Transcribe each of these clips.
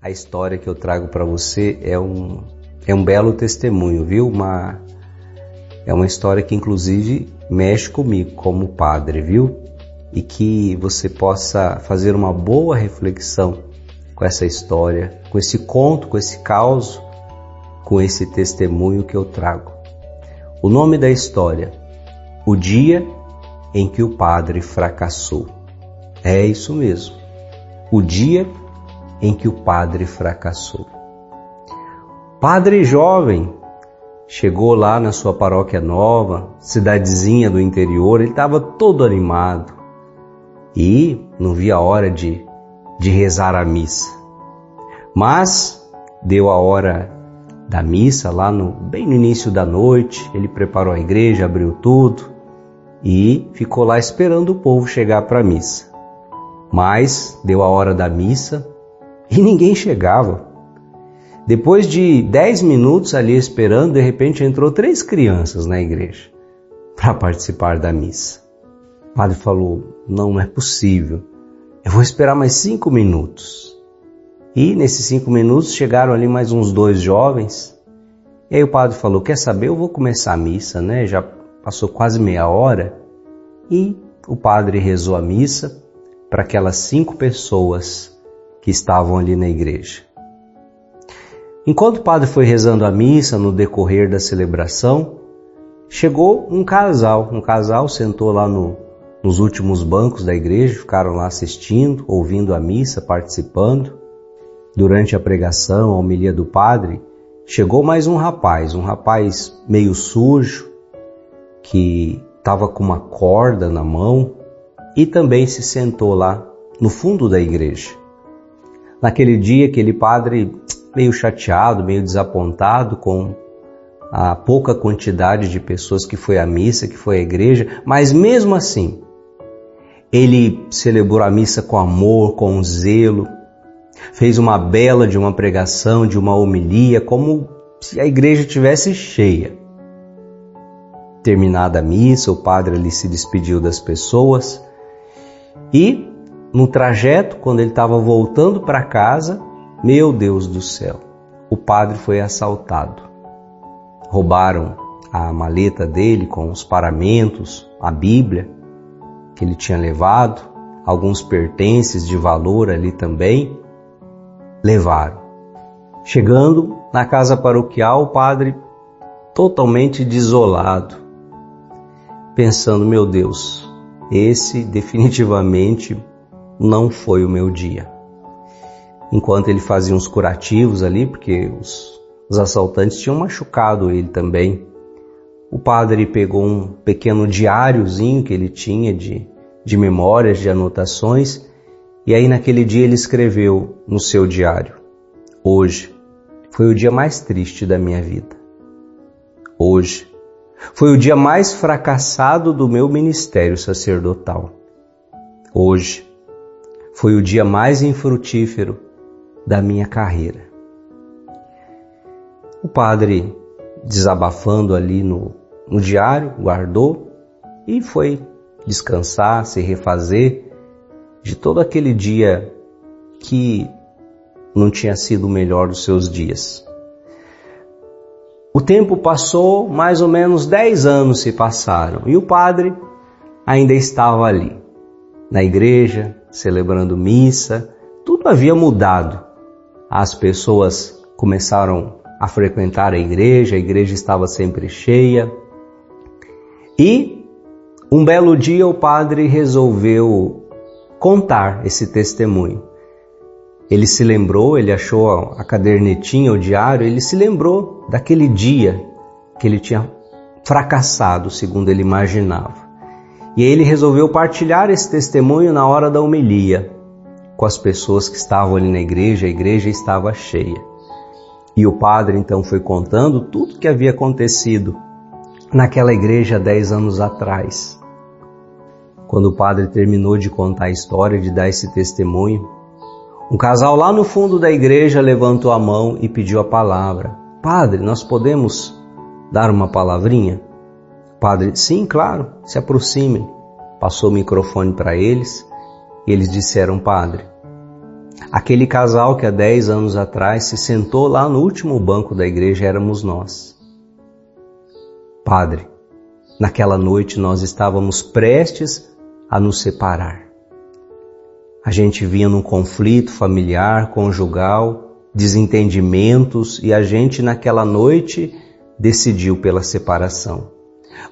A história que eu trago para você é um belo testemunho, viu? É uma história que inclusive mexe comigo como padre, viu? E que você possa fazer uma boa reflexão com essa história, com esse conto, com esse caos, com esse testemunho que eu trago. O nome da história: O Dia em que o Padre Fracassou. É isso mesmo, o dia em que o padre fracassou. Padre jovem chegou lá na sua paróquia nova, cidadezinha do interior. Ele estava todo animado e não via a hora de rezar a missa. Mas deu a hora da missa lá bem no início da noite. Ele preparou a igreja, abriu tudo e ficou lá esperando o povo chegar para a missa. Mas deu a hora da missa e ninguém chegava. Depois de 10 minutos ali esperando, de repente entrou 3 crianças na igreja para participar da missa. O padre falou: não é possível, eu vou esperar mais 5 minutos. E nesses 5 minutos chegaram ali mais uns 2 jovens. E aí o padre falou: quer saber, eu vou começar a missa, né? Já passou quase meia hora. E o padre rezou a missa para aquelas 5 pessoas que estavam ali na igreja. Enquanto o padre foi rezando a missa, no decorrer da celebração, chegou um casal. Um casal sentou lá nos últimos bancos da igreja, ficaram lá assistindo, ouvindo a missa, participando. Durante a pregação, a homilia do padre, chegou mais um rapaz meio sujo, que estava com uma corda na mão e também se sentou lá no fundo da igreja. Naquele dia, aquele padre meio chateado, meio desapontado com a pouca quantidade de pessoas que foi à missa, que foi à igreja, mas mesmo assim, ele celebrou a missa com amor, com zelo, fez uma bela de uma pregação, de uma homilia, como se a igreja tivesse cheia. Terminada a missa, o padre ali se despediu das pessoas e no trajeto, quando ele estava voltando para casa, meu Deus do céu, o padre foi assaltado. Roubaram a maleta dele com os paramentos, a Bíblia que ele tinha levado, alguns pertences de valor ali também, levaram. Chegando na casa paroquial, o padre totalmente desolado, pensando: meu Deus, esse definitivamente não foi o meu dia. Enquanto ele fazia uns curativos ali, porque os assaltantes tinham machucado ele também, o padre pegou um pequeno diáriozinho que ele tinha de memórias, de anotações, e aí naquele dia ele escreveu no seu diário: hoje foi o dia mais triste da minha vida. Hoje foi o dia mais fracassado do meu ministério sacerdotal. Hoje foi o dia mais infrutífero da minha carreira. O padre, desabafando ali no diário, guardou e foi descansar, se refazer de todo aquele dia que não tinha sido o melhor dos seus dias. O tempo passou, mais ou menos 10 anos se passaram e o padre ainda estava ali, na igreja, celebrando missa. Tudo havia mudado. As pessoas começaram a frequentar a igreja estava sempre cheia. E um belo dia o padre resolveu contar esse testemunho. Ele se lembrou, ele achou a cadernetinha, o diário, ele se lembrou daquele dia que ele tinha fracassado, segundo ele imaginava. E ele resolveu partilhar esse testemunho na hora da homilia com as pessoas que estavam ali na igreja. A igreja estava cheia. E o padre então foi contando tudo o que havia acontecido naquela igreja 10 anos atrás. Quando o padre terminou de contar a história, de dar esse testemunho, um casal lá no fundo da igreja levantou a mão e pediu a palavra. Padre, nós podemos dar uma palavrinha? Padre, sim, claro, se aproximem. Passou o microfone para eles e eles disseram: Padre, Aquele casal que há 10 anos atrás se sentou lá no último banco da igreja éramos nós. Padre, naquela noite nós estávamos prestes a nos separar. A gente vinha num conflito familiar, conjugal, desentendimentos, e a gente naquela noite decidiu pela separação.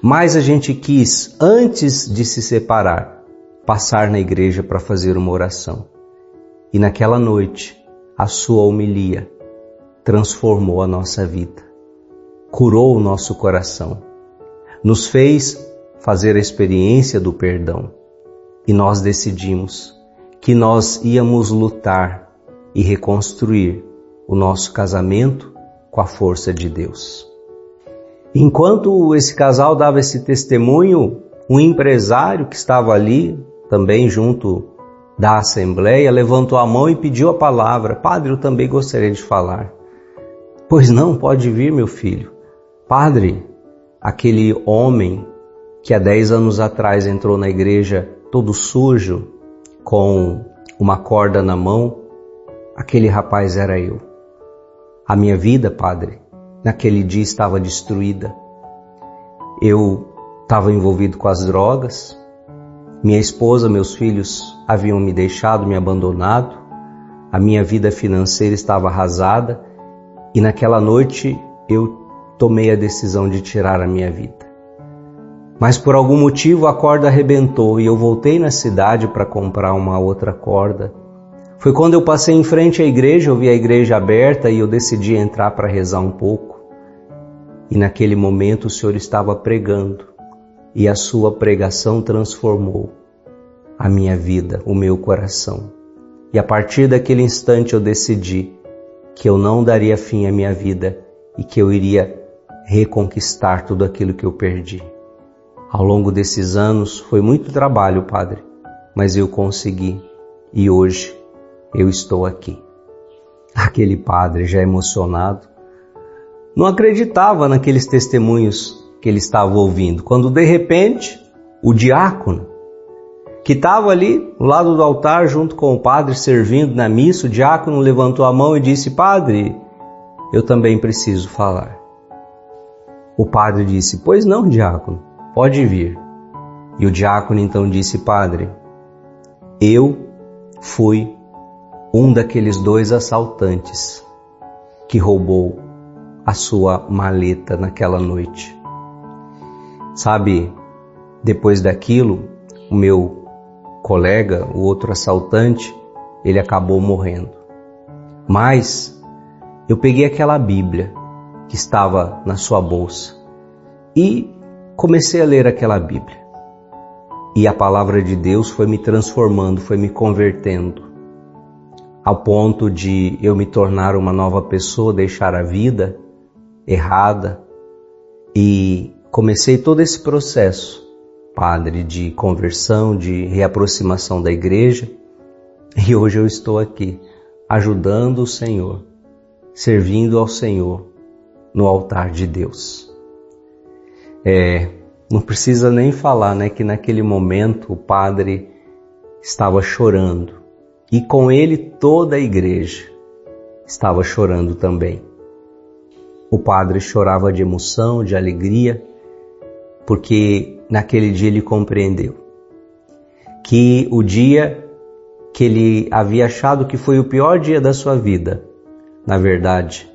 Mas a gente quis, antes de se separar, passar na igreja para fazer uma oração. E naquela noite, a sua homilia transformou a nossa vida, curou o nosso coração, nos fez fazer a experiência do perdão. E nós decidimos que nós íamos lutar e reconstruir o nosso casamento com a força de Deus. Enquanto esse casal dava esse testemunho, um empresário que estava ali, também junto da assembleia, levantou a mão e pediu a palavra. Padre, eu também gostaria de falar. Pois não, pode vir, meu filho. Padre, aquele homem que há 10 anos atrás entrou na igreja todo sujo, com uma corda na mão, aquele rapaz era eu. A minha vida, padre, naquele dia estava destruída. Eu estava envolvido com as drogas, minha esposa, meus filhos haviam me deixado, me abandonado, a minha vida financeira estava arrasada e naquela noite eu tomei a decisão de tirar a minha vida. Mas por algum motivo a corda arrebentou e eu voltei na cidade para comprar uma outra corda. Foi quando eu passei em frente à igreja, eu vi a igreja aberta e eu decidi entrar para rezar um pouco. E naquele momento o Senhor estava pregando e a sua pregação transformou a minha vida, o meu coração. E a partir daquele instante eu decidi que eu não daria fim à minha vida e que eu iria reconquistar tudo aquilo que eu perdi. Ao longo desses anos foi muito trabalho, padre, mas eu consegui e hoje eu estou aqui. Aquele padre já emocionado não acreditava naqueles testemunhos que ele estava ouvindo, quando de repente o diácono, que estava ali ao lado do altar junto com o padre servindo na missa, o diácono levantou a mão e disse: Padre, eu também preciso falar. O padre disse: Pois não, diácono, pode vir. E o diácono então disse: Padre, eu fui um daqueles 2 assaltantes que roubou a sua maleta naquela noite. Sabe, depois daquilo, o meu colega, o outro assaltante, ele acabou morrendo. Mas eu peguei aquela Bíblia que estava na sua bolsa e comecei a ler aquela Bíblia. E a palavra de Deus foi me transformando, foi me convertendo, ao ponto de eu me tornar uma nova pessoa, deixar a vida errada. E comecei todo esse processo, padre, de conversão, de reaproximação da igreja. E hoje eu estou aqui, ajudando o Senhor, servindo ao Senhor no altar de Deus. Não precisa nem falar, né, que naquele momento o padre estava chorando e com ele toda a igreja estava chorando também. O padre chorava de emoção, de alegria, porque naquele dia ele compreendeu que o dia que ele havia achado que foi o pior dia da sua vida, na verdade,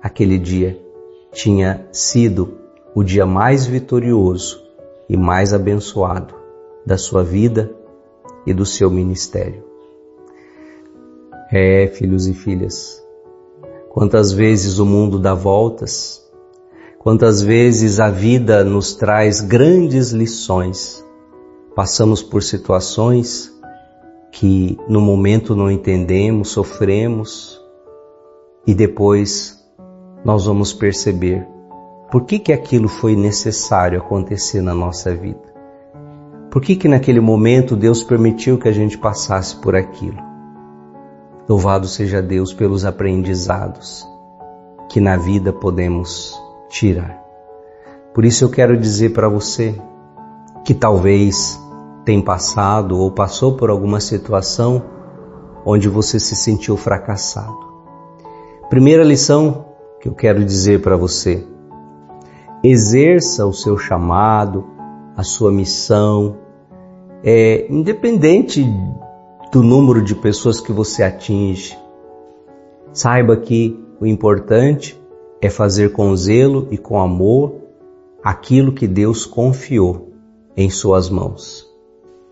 aquele dia tinha sido o dia mais vitorioso e mais abençoado da sua vida e do seu ministério. Filhos e filhas, quantas vezes o mundo dá voltas, quantas vezes a vida nos traz grandes lições. Passamos por situações que no momento não entendemos, sofremos e depois nós vamos perceber por que aquilo foi necessário acontecer na nossa vida. Por que naquele momento Deus permitiu que a gente passasse por aquilo. Louvado seja Deus pelos aprendizados que na vida podemos tirar. Por isso eu quero dizer para você que talvez tem passado ou passou por alguma situação onde você se sentiu fracassado. Primeira lição que eu quero dizer para você: exerça o seu chamado, a sua missão, independente do número de pessoas que você atinge. Saiba que o importante é fazer com zelo e com amor aquilo que Deus confiou em suas mãos.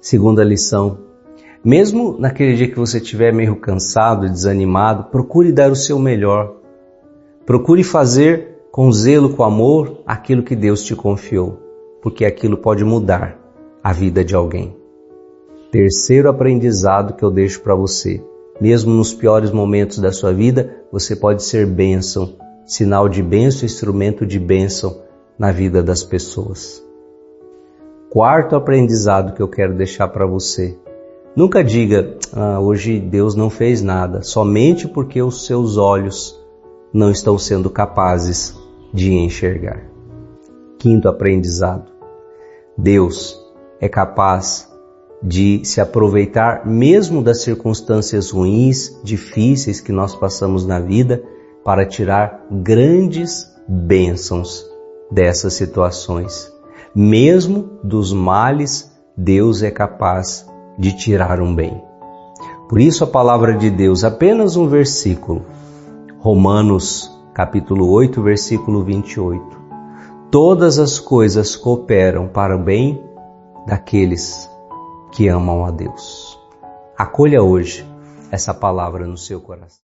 Segunda lição: mesmo naquele dia que você estiver meio cansado, desanimado, procure dar o seu melhor. Procure fazer com zelo, com amor, aquilo que Deus te confiou, porque aquilo pode mudar a vida de alguém. Terceiro aprendizado que eu deixo para você: mesmo nos piores momentos da sua vida, você pode ser bênção, sinal de bênção, instrumento de bênção na vida das pessoas. Quarto aprendizado que eu quero deixar para você: nunca diga, hoje Deus não fez nada, somente porque os seus olhos não estão sendo capazes de enxergar. Quinto aprendizado: Deus é capaz de se aproveitar mesmo das circunstâncias ruins, difíceis que nós passamos na vida, para tirar grandes bênçãos dessas situações. Mesmo dos males, Deus é capaz de tirar um bem. Por isso a palavra de Deus, apenas um versículo, Romanos capítulo 8, versículo 28. Todas as coisas cooperam para o bem daqueles que amam a Deus. Acolha hoje essa palavra no seu coração.